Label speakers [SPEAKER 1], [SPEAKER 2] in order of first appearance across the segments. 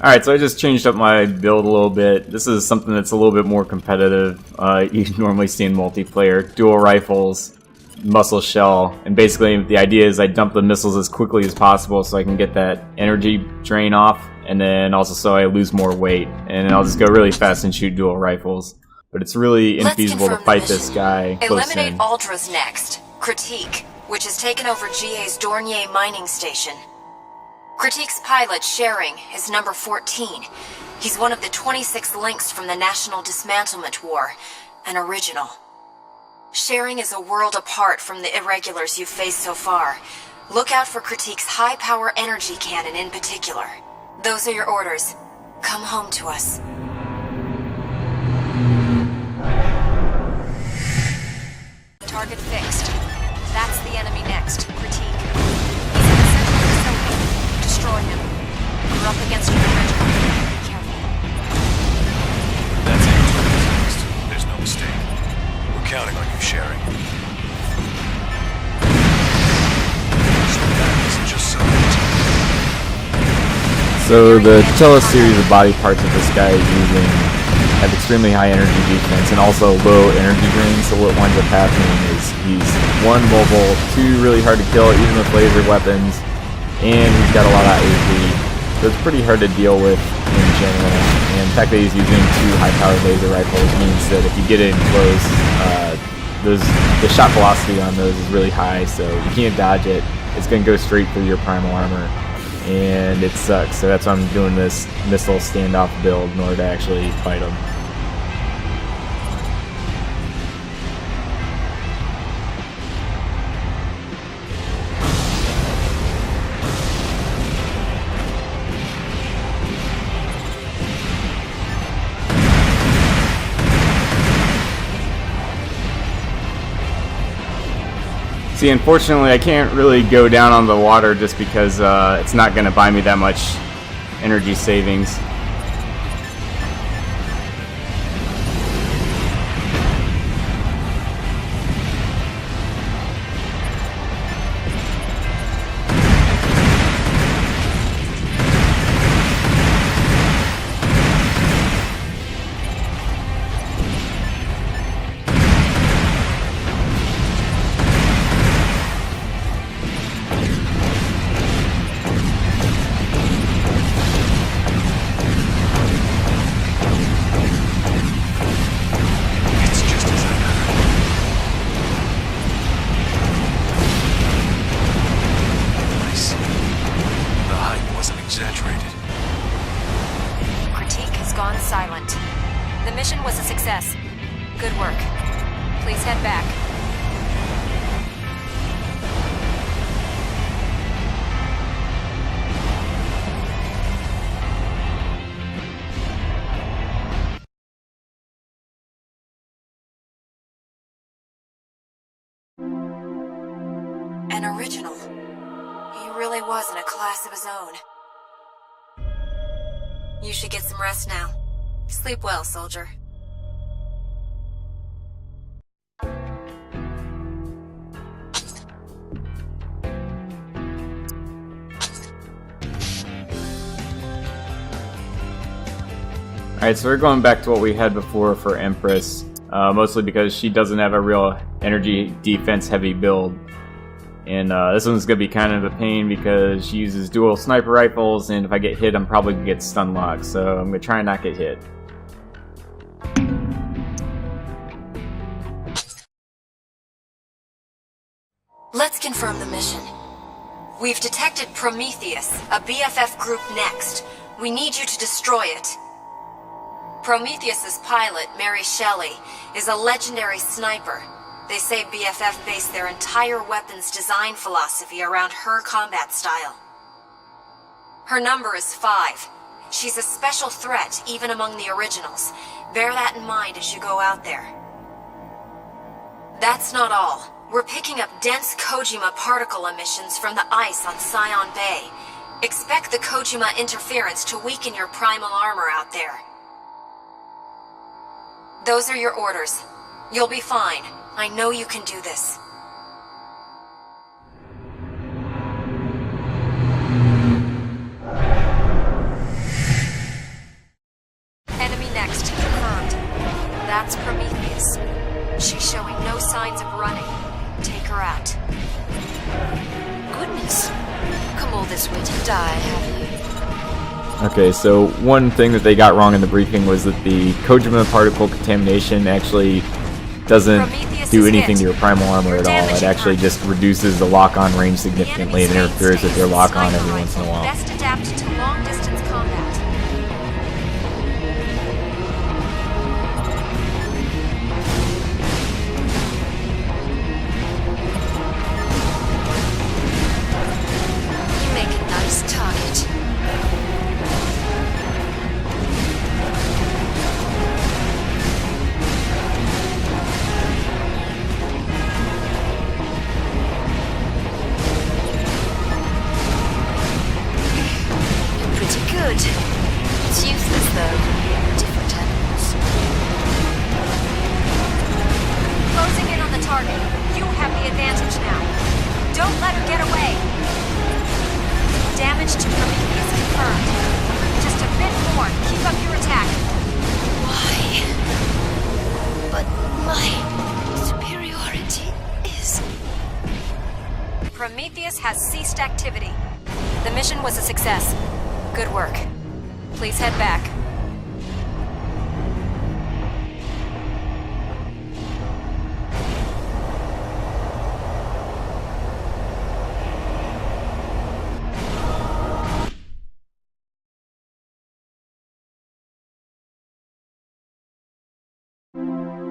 [SPEAKER 1] Alright, so I just changed up my build a little bit. This is something that's a little bit more competitive. You normally see in multiplayer. Dual rifles, muscle shell, and basically the idea is I dump the missiles as quickly as possible so I can get that energy drain off, and then also so I lose more weight. And I'll just go really fast and shoot dual rifles. But it's really infeasible to fight this guy close in.
[SPEAKER 2] Eliminate Ultras next. Critique, which has taken over GA's Dornier mining station. Critique's pilot, Sharing, is number 14. He's one of the 26 links from the National Dismantlement War, an original. Sharing is a world apart from the irregulars you've faced so far. Look out for Critique's high-power energy cannon in particular. Those are your orders. Come home to us. Target fixed. That's the enemy next, Critique. Destroy him. We're up against an original. Be careful.
[SPEAKER 3] That's it. There's no mistake. We're counting on you, Sharing. So that isn't just
[SPEAKER 1] So the teleseries of body parts that this guy is using have extremely high energy defense and also low energy drain, so what winds up happening is he's 1, mobile, 2, really hard to kill even with laser weapons, and he's got a lot of AP, so it's pretty hard to deal with in general. And the fact that he's using 2 high-powered laser rifles means that if you get in close, the shot velocity on those is really high, so you can't dodge it. It's going to go straight through your primal armor, and it sucks. So that's why I'm doing this missile standoff build in order to actually fight him. See, unfortunately, I can't really go down on the water just because it's not going to buy me that much energy savings.
[SPEAKER 2] Critique has gone silent. The mission was a success. Good work. Please head back. An original. He really was in a class of his own. You should get some rest now. Sleep well, soldier.
[SPEAKER 1] Alright, so we're going back to what we had before for Empress, mostly because she doesn't have a real energy defense heavy build. And this one's going to be kind of a pain because she uses dual sniper rifles, and if I get hit, I'm probably going to get stun locked, so I'm going to try and not get hit.
[SPEAKER 2] Let's confirm the mission. We've detected Prometheus, a BFF group next. We need you to destroy it. Prometheus's pilot, Mary Shelley, is a legendary sniper. They say BFF based their entire weapons design philosophy around her combat style. Her number is 5. She's a special threat even among the originals. Bear that in mind as you go out there. That's not all. We're picking up dense Kojima particle emissions from the ice on Scion Bay. Expect the Kojima interference to weaken your primal armor out there. Those are your orders. You'll be fine. I know you can do this. That's Prometheus. She's showing no signs of running. Take her out. Goodness. Come all this way to die, have you?
[SPEAKER 1] Okay, so one thing that they got wrong in the briefing was that the Kojima particle contamination actually doesn't do anything to your primal armor at all. It actually just reduces the lock-on range significantly and interferes with your lock-on every once in a while.
[SPEAKER 2] Best adapted to long-distance combat. You make a nice target. Good. It's useless, though. Different animals. Closing in on the target. You have the advantage now. Don't let her get away. Damage to Prometheus confirmed. Just a bit more. Keep up your attack. Why? But my superiority is... Prometheus has ceased activity. The mission was a success. Good work. Please head back.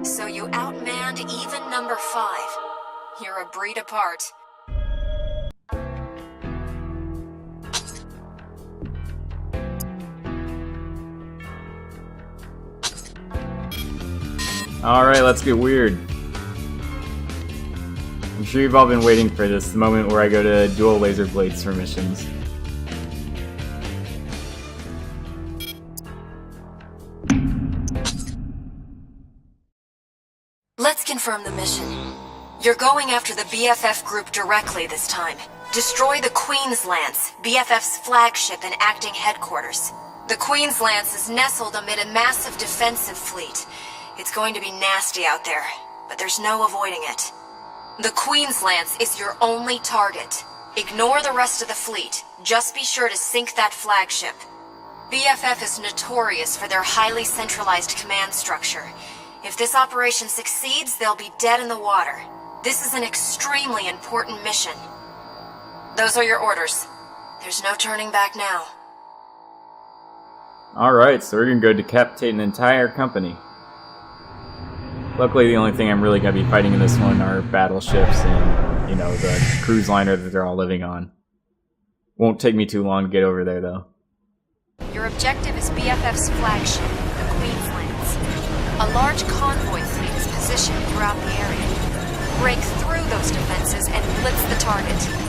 [SPEAKER 2] So you outmanned even number 5. You're a breed apart.
[SPEAKER 1] Alright, let's get weird. I'm sure you've all been waiting for this, the moment where I go to dual laser blades for missions.
[SPEAKER 2] Let's confirm the mission. You're going after the BFF group directly this time. Destroy the Queen's Lance, BFF's flagship and acting headquarters. The Queen's Lance is nestled amid a massive defensive fleet. It's going to be nasty out there, but there's no avoiding it. The Queen's Lance is your only target. Ignore the rest of the fleet. Just be sure to sink that flagship. BFF is notorious for their highly centralized command structure. If this operation succeeds, they'll be dead in the water. This is an extremely important mission. Those are your orders. There's no turning back now.
[SPEAKER 1] Alright, so we're gonna go decapitate an entire company. Luckily, the only thing I'm really going to be fighting in this one are battleships and, you know, the cruise liner that they're all living on. Won't take me too long to get over there, though.
[SPEAKER 2] Your objective is BFF's flagship, the Queen's Lance. A large convoy fleet is positioned throughout the area. Break through those defenses and blitz the target.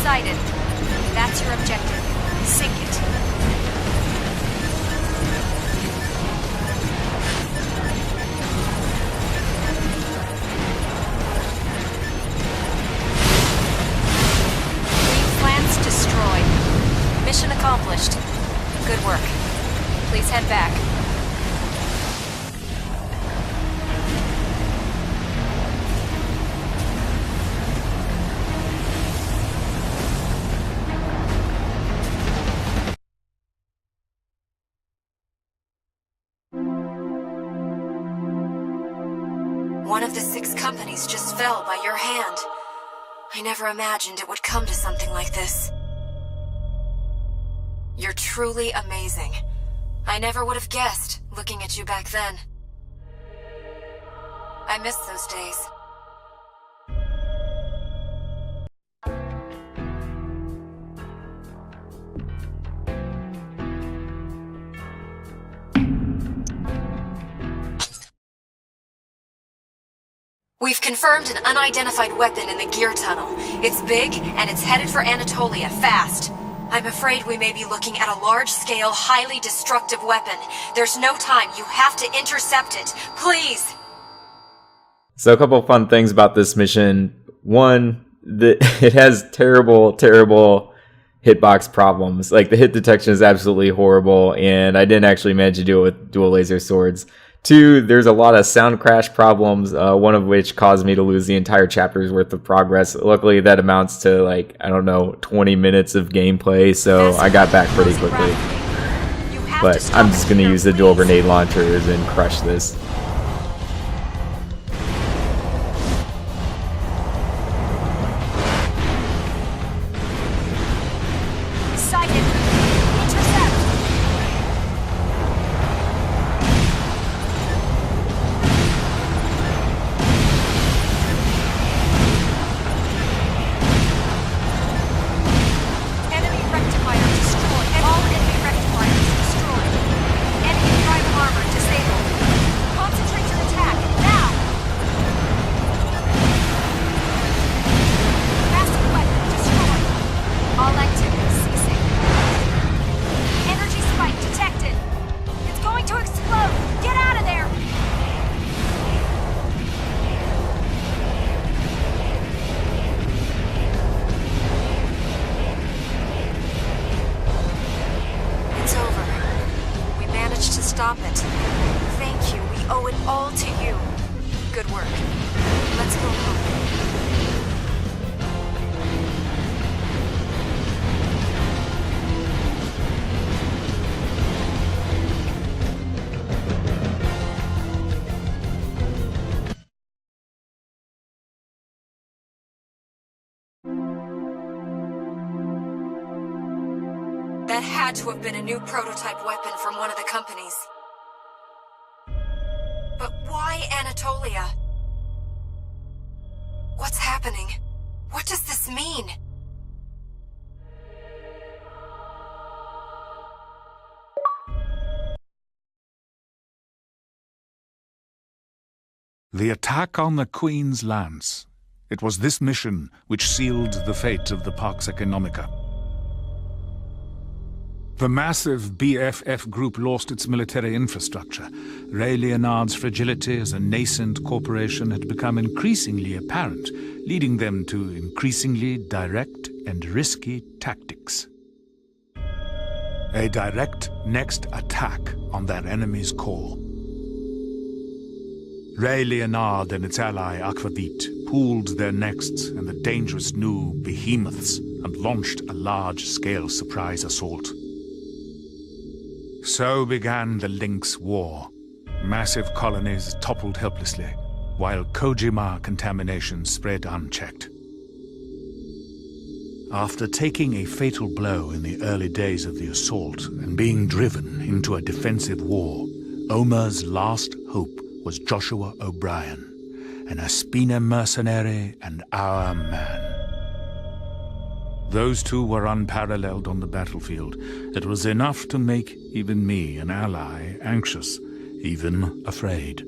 [SPEAKER 2] Sighted. That's your objective. Sink it. Queen's Lance destroyed. Mission accomplished. Good work. Please head back. One of the 6 companies just fell by your hand. I never imagined it would come to something like this. You're truly amazing. I never would have guessed, looking at you back then. I miss those days. We've confirmed an unidentified weapon in the gear tunnel. It's big, and it's headed for Anatolia, fast. I'm afraid we may be looking at a large-scale, highly destructive weapon. There's no time. You have to intercept it. Please!
[SPEAKER 1] So a couple of fun things about this mission. One, it has terrible hitbox problems. Like, the hit detection is absolutely horrible, and I didn't actually manage to do it with dual laser swords. Two, there's a lot of sound crash problems, one of which caused me to lose the entire chapter's worth of progress. Luckily, that amounts to, like, I don't know, 20 minutes of gameplay, so I got back pretty quickly. But I'm just going to use the dual grenade launchers and crush this.
[SPEAKER 2] Stop it. Thank you. We owe it all to you. Good work. Let's go home. That had to have been a new prototype weapon from one of the companies. But why Anatolia? What's happening? What does this mean?
[SPEAKER 3] The attack on the Queen's lands. It was this mission which sealed the fate of the Pax Economica. The massive BFF group lost its military infrastructure. Ray Leonard's fragility as a nascent corporation had become increasingly apparent, leading them to increasingly direct and risky tactics. A direct next attack on their enemy's core. Ray Leonard and its ally Aquavit pooled their nexts and the dangerous new behemoths and launched a large-scale surprise assault. So began the Lynx War. Massive colonies toppled helplessly, while Kojima contamination spread unchecked. After taking a fatal blow in the early days of the assault and being driven into a defensive war, Omer's last hope was Joshua O'Brien, an Aspina mercenary and our man. Those two were unparalleled on the battlefield. It was enough to make even me, an ally, anxious, even afraid.